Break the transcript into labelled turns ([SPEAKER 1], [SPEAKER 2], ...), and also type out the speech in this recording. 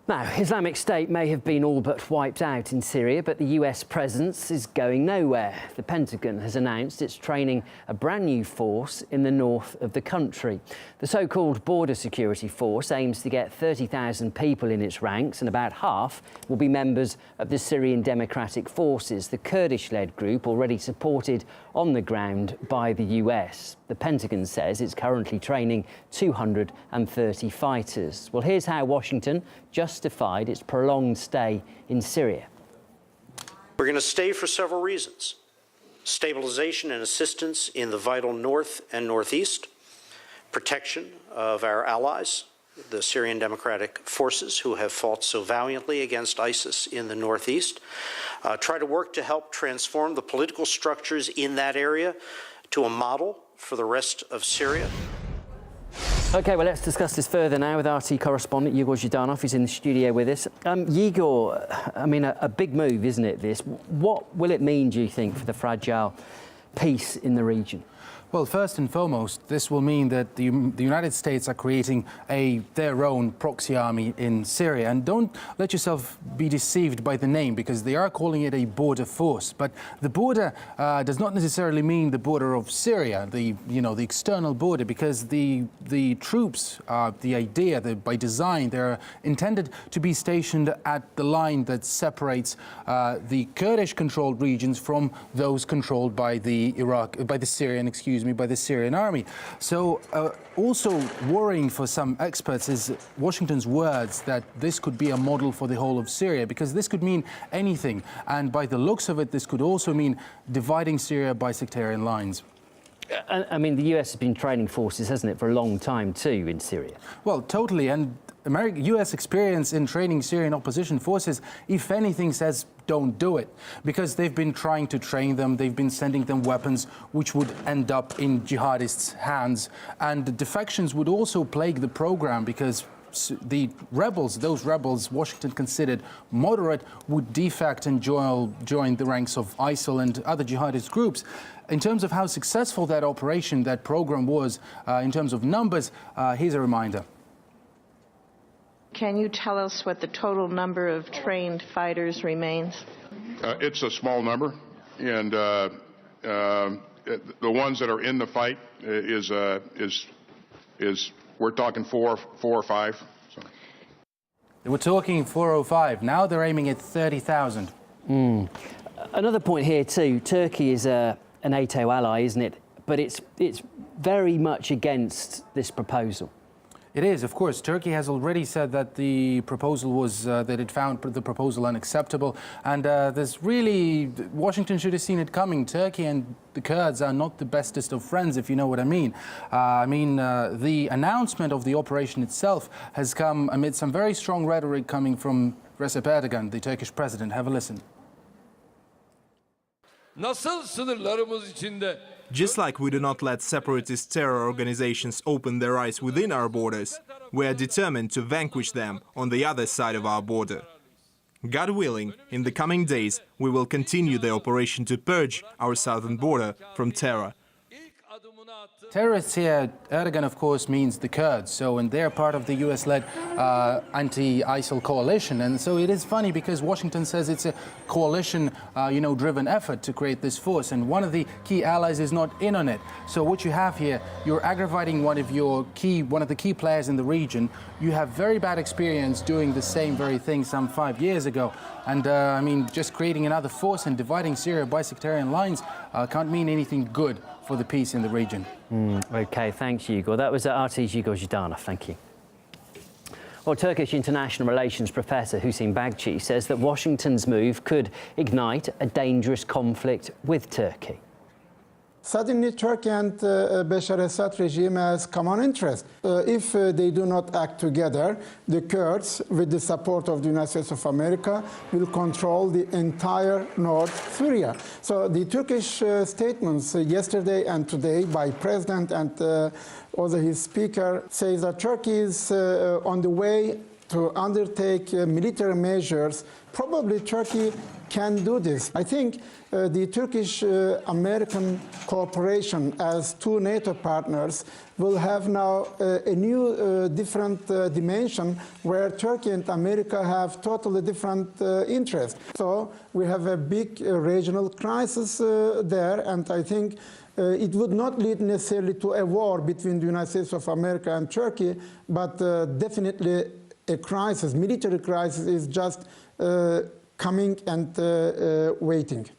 [SPEAKER 1] Now, Islamic State may have been all but wiped out in Syria, but the US presence is going nowhere. The Pentagon has announced it's training a brand new force in the north of the country. The so-called Border Security Force aims to get 30,000 people in its ranks, and about half will be members of the Syrian Democratic Forces, the Kurdish-led group already supported on the ground by the US. The Pentagon says it's currently training 230 fighters. Well, here's how Washington justified its prolonged stay in Syria.
[SPEAKER 2] We're going to stay for several reasons: stabilization and assistance in the vital north and northeast, protection of our allies, the Syrian Democratic Forces, who have fought so valiantly against ISIS in the northeast, try to work to help transform the political structures in that area to a model for the rest of Syria.
[SPEAKER 1] OK, well, let's discuss this further now with RT correspondent Igor Zhdanov, who's in the studio with us. Igor, I mean, a big move, isn't it, this? What will it mean, do you think, for the fragile peace in the region?
[SPEAKER 3] Well, first and foremost, this will mean that the United States are creating their own proxy army in Syria. And don't let yourself be deceived by the name, because they are calling it a border force. But the border does not necessarily mean the border of Syria, the external border, because the troops, the idea that by design, they're intended to be stationed at the line that separates the Kurdish-controlled regions from those controlled by the Syrian army. So also worrying for some experts is Washington's words that this could be a model for the whole of Syria, because this could mean anything. And by the looks of it, this could also mean dividing Syria by sectarian lines.
[SPEAKER 1] I mean, the US has been training forces, hasn't it, for a long time too in Syria?
[SPEAKER 3] Well, totally. And US experience in training Syrian opposition forces, if anything, says don't do it, because they've been trying to train them, they've been sending them weapons which would end up in jihadists' hands. And the defections would also plague the program, because the rebels, those rebels Washington considered moderate, would defect and join the ranks of ISIL and other jihadist groups. In terms of how successful that operation, that program was, in terms of numbers, here's a reminder.
[SPEAKER 4] Can you tell us what the total number of trained fighters remains?
[SPEAKER 5] It's a small number, and the ones that are in the fight is we're talking four or five. So.
[SPEAKER 3] They were talking 405. Now they're aiming at 30,000.
[SPEAKER 1] Another point here too. Turkey is a NATO ally, isn't it? But it's very much against this proposal.
[SPEAKER 3] It is, of course. Turkey has already said that the proposal was, that it found the proposal unacceptable. And there's really, Washington should have seen it coming. Turkey and the Kurds are not the bestest of friends, if you know what I mean. The announcement of the operation itself has come amid some very strong rhetoric coming from Recep Erdogan, the Turkish president. Have a listen.
[SPEAKER 6] Nasıl sınırlarımız içinde?
[SPEAKER 7] Just like we do not let separatist terror organizations open their eyes within our borders, we are determined to vanquish them on the other side of our border. God willing, in the coming days, we will continue the operation to purge our southern border from terror.
[SPEAKER 3] Terrorists here, Erdogan, of course, means the Kurds, and they're part of the US-led anti-ISIL coalition. And so it is funny, because Washington says it's a coalition, driven effort to create this force, and one of the key allies is not in on it. So what you have here, you're aggravating one of the key players in the region. You have very bad experience doing the same very thing some 5 years ago. And just creating another force and dividing Syria by sectarian lines can't mean anything good for the peace in the region.
[SPEAKER 1] OK, thanks, Igor. That was RT's Igor Zhdanov. Thank you. Well, Turkish international relations professor Hüseyin Bagci says that Washington's move could ignite a dangerous conflict with Turkey.
[SPEAKER 8] Suddenly, Turkey and Bashar Assad regime has common interest. If they do not act together, the Kurds, with the support of the United States of America, will control the entire North Syria. So the Turkish statements yesterday and today by President and also his speaker says that Turkey is on the way to undertake military measures. Probably Turkey can do this. I think the Turkish-American cooperation as two NATO partners will have now a new different dimension where Turkey and America have totally different interests. So we have a big regional crisis there, and I think it would not lead necessarily to a war between the United States of America and Turkey, but definitely a crisis, military crisis is just coming and waiting.